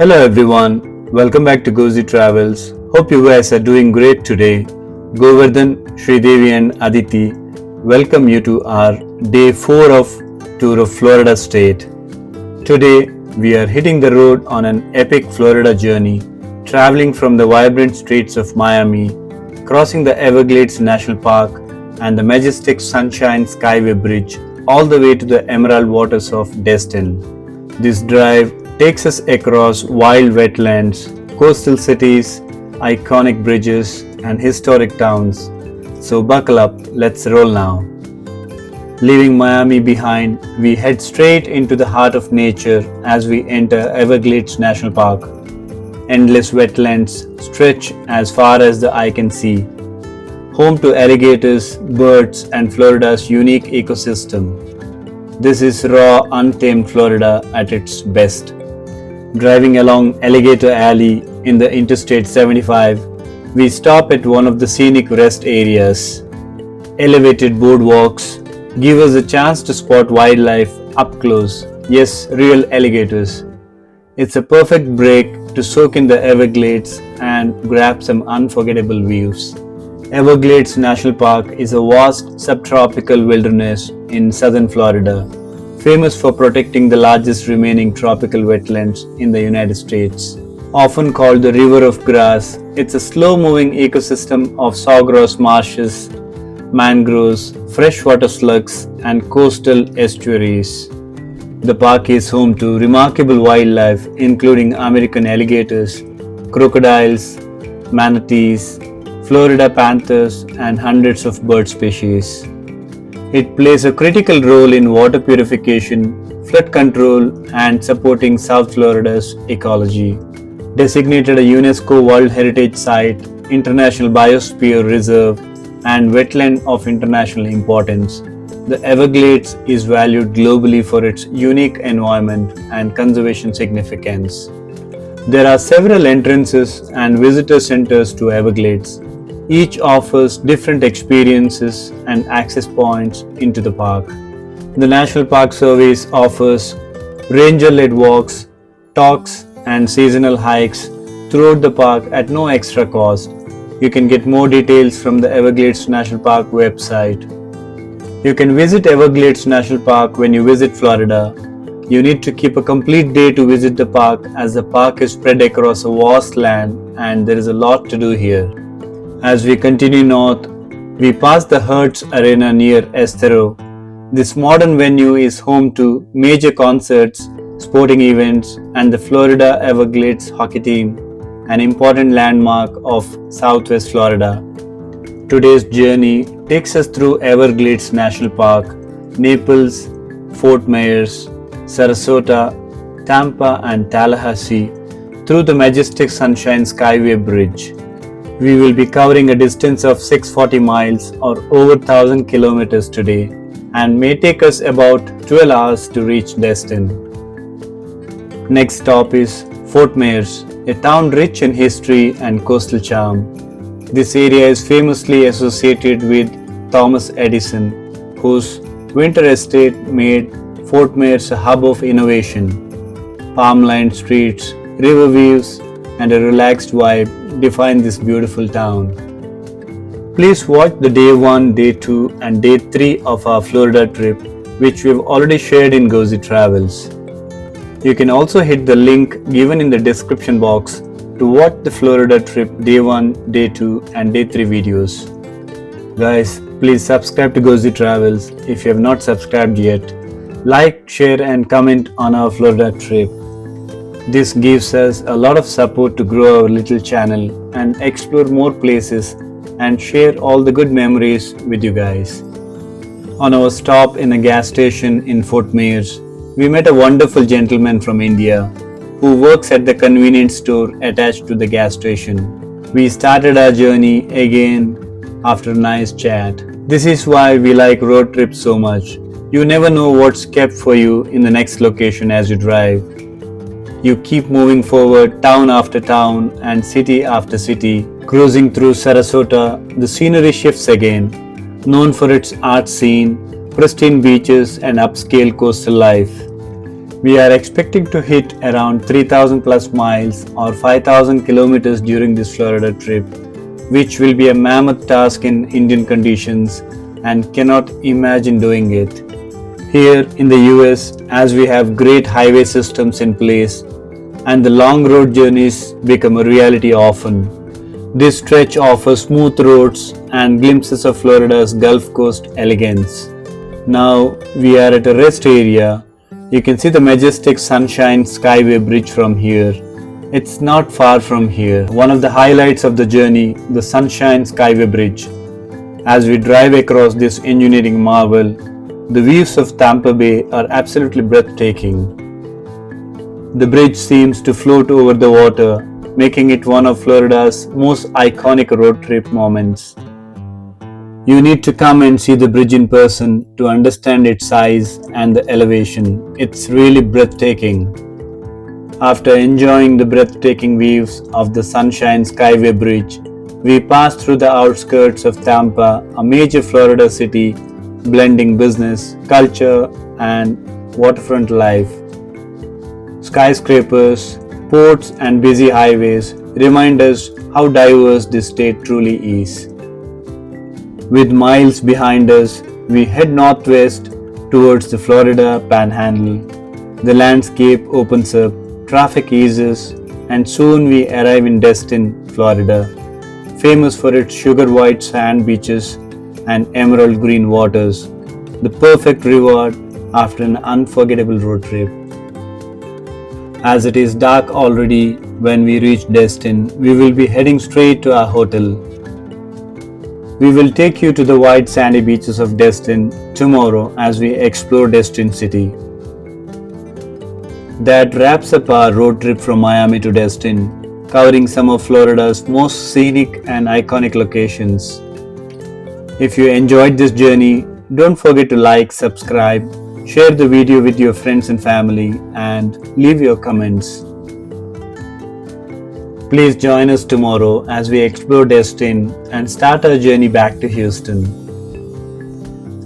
Hello everyone, welcome back to Govz Travels. Hope you guys are doing great today. Govardhan, Sridevi and Aditi welcome you to our day 4 of tour of Florida state. Today we are hitting the road on an epic Florida journey, traveling from the vibrant streets of Miami, crossing the Everglades National Park and the majestic Sunshine Skyway Bridge all the way to the emerald waters of Destin. This drive takes us across wild wetlands, coastal cities, iconic bridges, and historic towns. So buckle up, let's roll now. Leaving Miami behind, we head straight into the heart of nature as we enter Everglades National Park. Endless wetlands stretch as far as the eye can see, home to alligators, birds, and Florida's unique ecosystem. This is raw, untamed Florida at its best. Driving along Alligator Alley in the Interstate 75, we stop at one of the scenic rest areas. Elevated boardwalks give us a chance to spot wildlife up close. Yes, real alligators. It's a perfect break to soak in the Everglades and grab some unforgettable views. Everglades National Park is a vast subtropical wilderness in southern Florida, famous for protecting the largest remaining tropical wetlands in the United States. Often called the River of Grass, it's a slow-moving ecosystem of sawgrass marshes, mangroves, freshwater slugs, and coastal estuaries. The park is home to remarkable wildlife including American alligators, crocodiles, manatees, Florida panthers, and hundreds of bird species. It plays a critical role in water purification, flood control, and supporting South Florida's ecology. Designated a UNESCO World Heritage Site, International Biosphere Reserve, and wetland of international importance, the Everglades is valued globally for its unique environment and conservation significance. There are several entrances and visitor centers to Everglades. Each offers different experiences and access points into the park. The National Park Service offers ranger-led walks, talks, and seasonal hikes throughout the park at no extra cost. You can get more details from the Everglades National Park website. You can visit Everglades National Park when you visit Florida. You need to keep a complete day to visit the park as the park is spread across a vast land and there is a lot to do here. As we continue north, we pass the Hertz Arena near Estero. This modern venue is home to major concerts, sporting events, and the Florida Everglades hockey team, an important landmark of Southwest Florida. Today's journey takes us through Everglades National Park, Naples, Fort Myers, Sarasota, Tampa, and Tallahassee through the majestic Sunshine Skyway Bridge. We will be covering a distance of 640 miles or over 1000 kilometers today and may take us about 12 hours to reach Destin. Next stop is Fort Myers, a town rich in history and coastal charm. This area is famously associated with Thomas Edison, whose winter estate made Fort Myers a hub of innovation. Palm-lined streets, river views, and a relaxed vibe define this beautiful town. Please watch the day 1, day 2, and day 3 of our Florida trip, which we've already shared in Govz Travels. You can also hit the link given in the description box to watch the Florida trip day 1, day 2, and day 3 videos. Guys, please subscribe to Govz Travels if you have not subscribed yet. Like, share, and comment on our Florida trip. This gives us a lot of support to grow our little channel and explore more places and share all the good memories with you guys. On our stop in a gas station in Fort Myers, we met a wonderful gentleman from India who works at the convenience store attached to the gas station. We started our journey again after a nice chat. This is why we like road trips so much. You never know what's kept for you in the next location as you drive. You keep moving forward town after town and city after city. Cruising through Sarasota, the scenery shifts again. Known for its art scene, pristine beaches and upscale coastal life. We are expecting to hit around 3000 plus miles or 5000 kilometers during this Florida trip, which will be a mammoth task in Indian conditions and cannot imagine doing it. Here in the US, as we have great highway systems in place and the long road journeys become a reality often, this stretch offers smooth roads and glimpses of Florida's Gulf Coast elegance. Now we are at a rest area. You can see the majestic Sunshine Skyway Bridge from here. It's not far from here. One of the highlights of the journey, the Sunshine Skyway Bridge. As we drive across this engineering marvel, the views of Tampa Bay are absolutely breathtaking. The bridge seems to float over the water, making it one of Florida's most iconic road trip moments. You need to come and see the bridge in person to understand its size and the elevation. It's really breathtaking. After enjoying the breathtaking views of the Sunshine Skyway Bridge, we passed through the outskirts of Tampa, a major Florida city blending business, culture, and waterfront life. Skyscrapers, ports, and busy highways remind us how diverse this state truly is. With miles behind us, we head northwest towards the Florida Panhandle. The landscape opens up, traffic eases, and soon we arrive in Destin, Florida, famous for its sugar white sand beaches and emerald green waters, the perfect reward after an unforgettable road trip. As it is dark already when we reach Destin, we will be heading straight to our hotel. We will take you to the white sandy beaches of Destin tomorrow as we explore Destin City. That wraps up our road trip from Miami to Destin, covering some of Florida's most scenic and iconic locations. If you enjoyed this journey, don't forget to like, subscribe, share the video with your friends and family, and leave your comments. Please join us tomorrow as we explore Destin and start our journey back to Houston.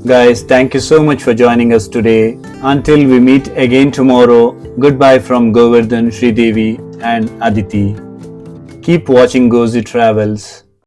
Guys, thank you so much for joining us today. Until we meet again tomorrow, goodbye from Govardhan, Sridevi, and Aditi. Keep watching Govz Travels.